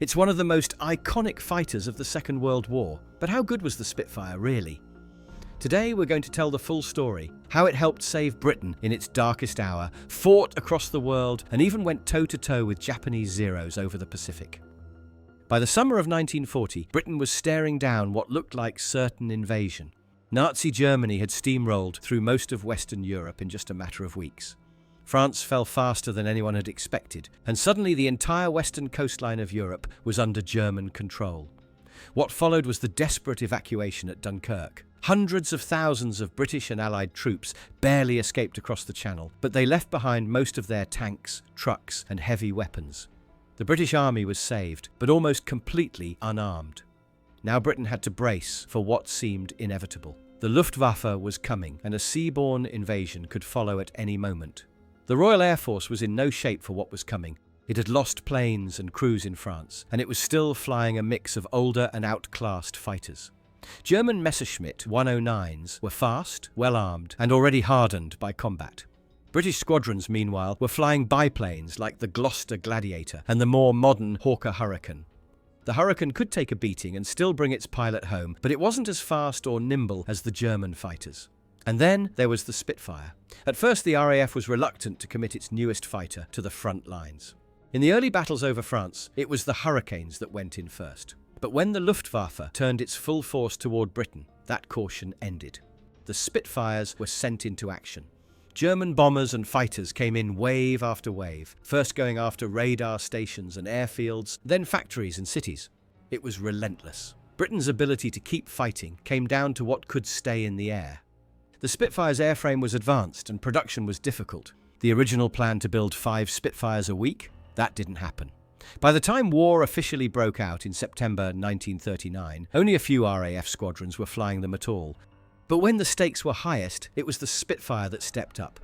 It's one of the most iconic fighters of the Second World War. But how good was the Spitfire, really? Today we're going to tell the full story, how it helped save Britain in its darkest hour, fought across the world, and even went toe-to-toe with Japanese Zeros over the Pacific. By the summer of 1940, Britain was staring down what looked like certain invasion. Nazi Germany had steamrolled through most of Western Europe in just a matter of weeks. France fell faster than anyone had expected, and suddenly the entire western coastline of Europe was under German control. What followed was the desperate evacuation at Dunkirk. Hundreds of thousands of British and Allied troops barely escaped across the Channel, but they left behind most of their tanks, trucks, and heavy weapons. The British army was saved, but almost completely unarmed. Now Britain had to brace for what seemed inevitable. The Luftwaffe was coming, and a seaborne invasion could follow at any moment. The Royal Air Force was in no shape for what was coming. It had lost planes and crews in France, and it was still flying a mix of older and outclassed fighters. German Messerschmitt 109s were fast, well-armed, and already hardened by combat. British squadrons, meanwhile, were flying biplanes like the Gloucester Gladiator and the more modern Hawker Hurricane. The Hurricane could take a beating and still bring its pilot home, but it wasn't as fast or nimble as the German fighters. And then there was the Spitfire. At first, the RAF was reluctant to commit its newest fighter to the front lines. In the early battles over France, it was the Hurricanes that went in first. But when the Luftwaffe turned its full force toward Britain, that caution ended. The Spitfires were sent into action. German bombers and fighters came in wave after wave, first going after radar stations and airfields, then factories and cities. It was relentless. Britain's ability to keep fighting came down to what could stay in the air. The Spitfire's airframe was advanced and production was difficult. The original plan to build 5 Spitfires a week? That didn't happen. By the time war officially broke out in September 1939, only a few RAF squadrons were flying them at all. But when the stakes were highest, it was the Spitfire that stepped up.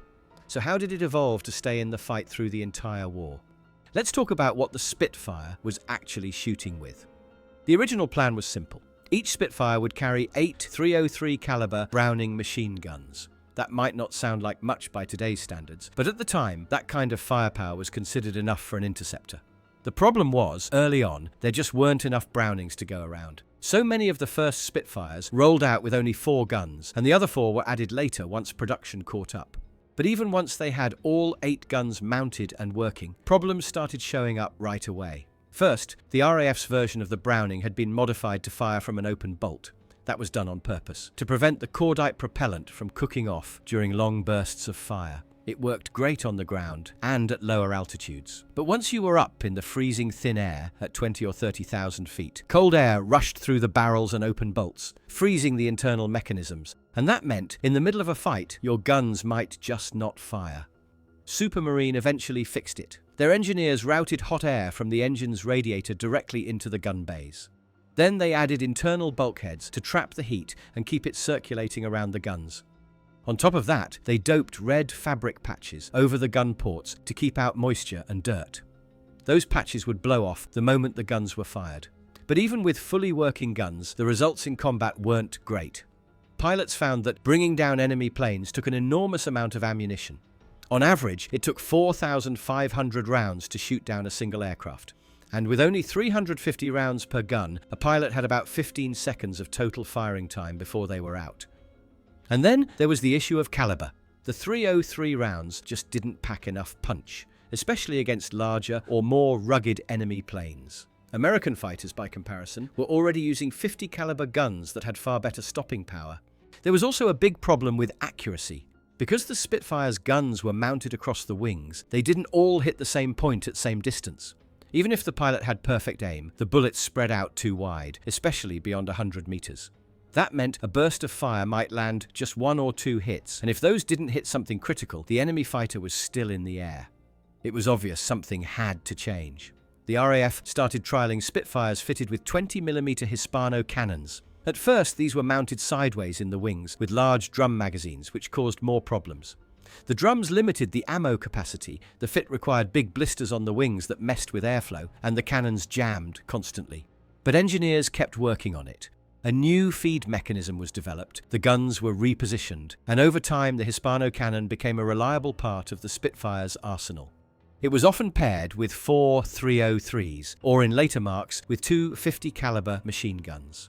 So how did it evolve to stay in the fight through the entire war? Let's talk about what the Spitfire was actually shooting with. The original plan was simple. Each Spitfire would carry 8 .303 caliber Browning machine guns. That might not sound like much by today's standards, but at the time, that kind of firepower was considered enough for an interceptor. The problem was, early on, there just weren't enough Brownings to go around. So many of the first Spitfires rolled out with only 4 guns, and the other 4 were added later once production caught up. But even once they had all 8 guns mounted and working, problems started showing up right away. First, the RAF's version of the Browning had been modified to fire from an open bolt. That was done on purpose, to prevent the cordite propellant from cooking off during long bursts of fire. It worked great on the ground and at lower altitudes. But once you were up in the freezing thin air at 20 or 30,000 feet, cold air rushed through the barrels and open bolts, freezing the internal mechanisms. And that meant, in the middle of a fight, your guns might just not fire. Supermarine eventually fixed it. Their engineers routed hot air from the engine's radiator directly into the gun bays. Then they added internal bulkheads to trap the heat and keep it circulating around the guns. On top of that, they doped red fabric patches over the gun ports to keep out moisture and dirt. Those patches would blow off the moment the guns were fired. But even with fully working guns, the results in combat weren't great. Pilots found that bringing down enemy planes took an enormous amount of ammunition. On average, it took 4,500 rounds to shoot down a single aircraft. And with only 350 rounds per gun, a pilot had about 15 seconds of total firing time before they were out. And then there was the issue of caliber. The .303 rounds just didn't pack enough punch, especially against larger or more rugged enemy planes. American fighters, by comparison, were already using .50 caliber guns that had far better stopping power. There was also a big problem with accuracy. Because the Spitfire's guns were mounted across the wings, they didn't all hit the same point at same distance. Even if the pilot had perfect aim, the bullets spread out too wide, especially beyond 100 meters. That meant a burst of fire might land just 1 or 2 hits, and if those didn't hit something critical, the enemy fighter was still in the air. It was obvious something had to change. The RAF started trialling Spitfires fitted with 20mm Hispano cannons. At first, these were mounted sideways in the wings with large drum magazines, which caused more problems. The drums limited the ammo capacity, the fit required big blisters on the wings that messed with airflow, and the cannons jammed constantly. But engineers kept working on it. A new feed mechanism was developed, the guns were repositioned, and over time the Hispano cannon became a reliable part of the Spitfire's arsenal. It was often paired with 4 303s, or in later marks with 2 50 caliber machine guns.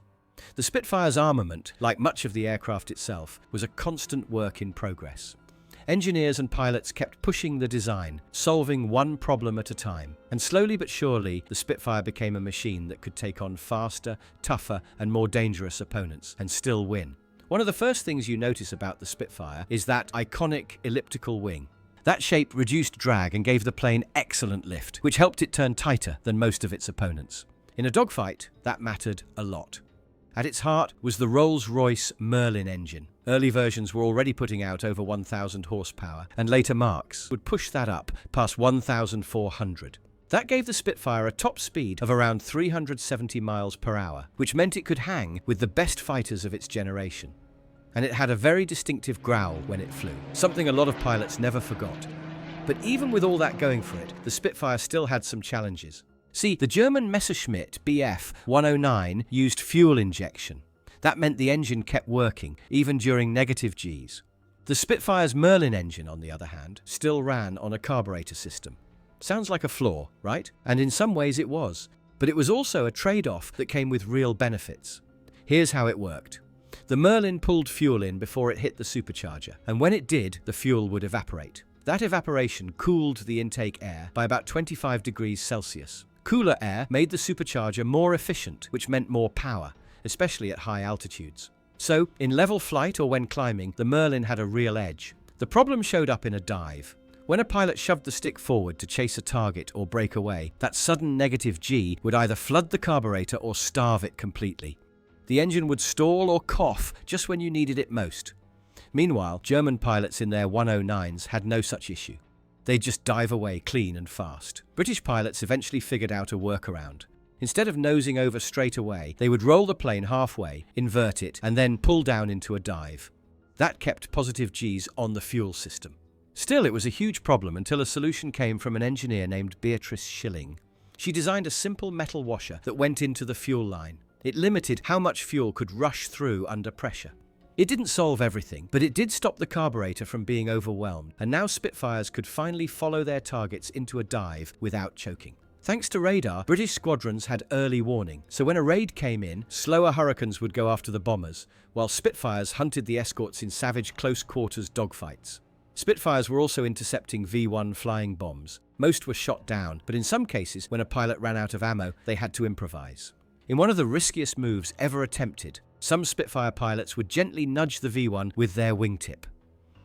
The Spitfire's armament, like much of the aircraft itself, was a constant work in progress. Engineers and pilots kept pushing the design, solving one problem at a time, and slowly but surely the Spitfire became a machine that could take on faster, tougher, and more dangerous opponents and still win. One of the first things you notice about the Spitfire is that iconic elliptical wing. That shape reduced drag and gave the plane excellent lift, which helped it turn tighter than most of its opponents. In a dogfight, that mattered a lot. At its heart was the Rolls-Royce Merlin engine. Early versions were already putting out over 1,000 horsepower, and later marks would push that up past 1,400. That gave the Spitfire a top speed of around 370 miles per hour, which meant it could hang with the best fighters of its generation. And it had a very distinctive growl when it flew, something a lot of pilots never forgot. But even with all that going for it, the Spitfire still had some challenges. See, the German Messerschmitt Bf 109 used fuel injection. That meant the engine kept working, even during negative Gs. The Spitfire's Merlin engine, on the other hand, still ran on a carburetor system. Sounds like a flaw, right? And in some ways it was. But it was also a trade-off that came with real benefits. Here's how it worked. The Merlin pulled fuel in before it hit the supercharger, and when it did, the fuel would evaporate. That evaporation cooled the intake air by about 25 degrees Celsius. Cooler air made the supercharger more efficient, which meant more power, especially at high altitudes. So, in level flight or when climbing, the Merlin had a real edge. The problem showed up in a dive. When a pilot shoved the stick forward to chase a target or break away, that sudden negative G would either flood the carburetor or starve it completely. The engine would stall or cough just when you needed it most. Meanwhile, German pilots in their 109s had no such issue. They'd just dive away clean and fast. British pilots eventually figured out a workaround. Instead of nosing over straight away, they would roll the plane halfway, invert it, and then pull down into a dive. That kept positive Gs on the fuel system. Still, it was a huge problem until a solution came from an engineer named Beatrice Schilling. She designed a simple metal washer that went into the fuel line. It limited how much fuel could rush through under pressure. It didn't solve everything, but it did stop the carburetor from being overwhelmed, and now Spitfires could finally follow their targets into a dive without choking. Thanks to radar, British squadrons had early warning, so when a raid came in, slower Hurricanes would go after the bombers, while Spitfires hunted the escorts in savage close-quarters dogfights. Spitfires were also intercepting V-1 flying bombs. Most were shot down, but in some cases, when a pilot ran out of ammo, they had to improvise. In one of the riskiest moves ever attempted, some Spitfire pilots would gently nudge the V-1 with their wingtip,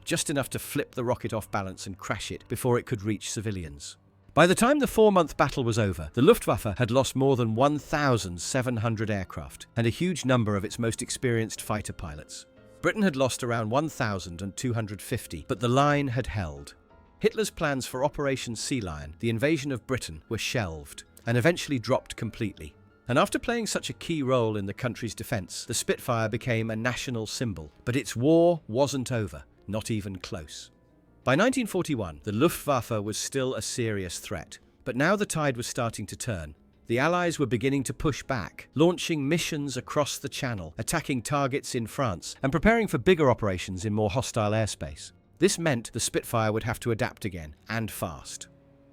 just enough to flip the rocket off balance and crash it before it could reach civilians. By the time the 4-month battle was over, the Luftwaffe had lost more than 1,700 aircraft and a huge number of its most experienced fighter pilots. Britain had lost around 1,250, but the line had held. Hitler's plans for Operation Sea Lion, the invasion of Britain, were shelved and eventually dropped completely. And after playing such a key role in the country's defense, the Spitfire became a national symbol. But its war wasn't over, not even close. By 1941, the Luftwaffe was still a serious threat. But now the tide was starting to turn. The Allies were beginning to push back, launching missions across the Channel, attacking targets in France, and preparing for bigger operations in more hostile airspace. This meant the Spitfire would have to adapt again, and fast.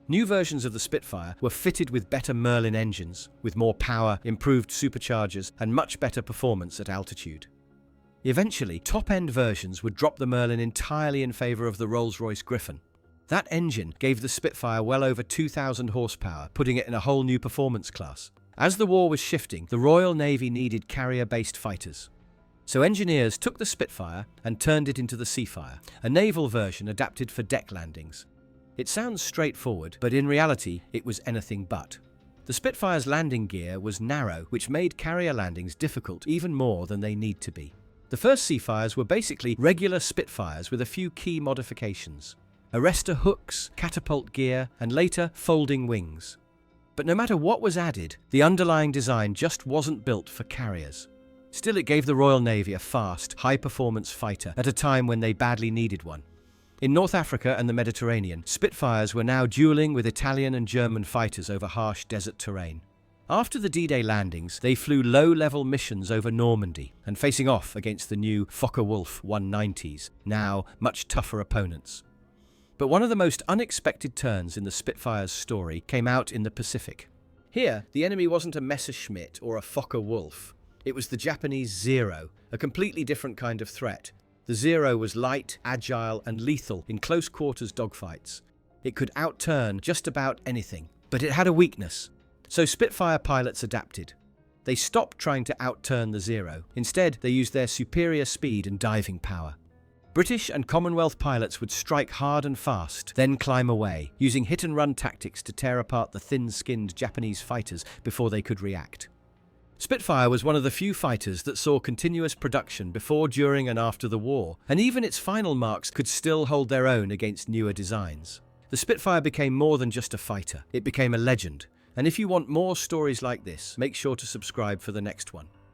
New versions of the Spitfire were fitted with better Merlin engines, with more power, improved superchargers, and much better performance at altitude. Eventually, top-end versions would drop the Merlin entirely in favour of the Rolls-Royce Griffon. That engine gave the Spitfire well over 2,000 horsepower, putting it in a whole new performance class. As the war was shifting, the Royal Navy needed carrier-based fighters. So engineers took the Spitfire and turned it into the Seafire, a naval version adapted for deck landings. It sounds straightforward, but in reality, it was anything but. The Spitfire's landing gear was narrow, which made carrier landings difficult even more than they need to be. The first Seafires were basically regular Spitfires with a few key modifications: arrestor hooks, catapult gear, and later folding wings. But no matter what was added, the underlying design just wasn't built for carriers. Still, it gave the Royal Navy a fast, high-performance fighter at a time when they badly needed one. In North Africa and the Mediterranean, Spitfires were now dueling with Italian and German fighters over harsh desert terrain. After the D-Day landings, they flew low-level missions over Normandy and facing off against the new Focke-Wulf 190s, now much tougher opponents. But one of the most unexpected turns in the Spitfire's story came out in the Pacific. Here, the enemy wasn't a Messerschmitt or a Fokker-Wulf. It was the Japanese Zero, a completely different kind of threat. The Zero was light, agile, and lethal in close-quarters dogfights. It could outturn just about anything, but it had a weakness. So Spitfire pilots adapted. They stopped trying to outturn the Zero. Instead, they used their superior speed and diving power. British and Commonwealth pilots would strike hard and fast, then climb away, using hit-and-run tactics to tear apart the thin-skinned Japanese fighters before they could react. Spitfire was one of the few fighters that saw continuous production before, during, and after the war, and even its final marks could still hold their own against newer designs. The Spitfire became more than just a fighter. It became a legend. And if you want more stories like this, make sure to subscribe for the next one.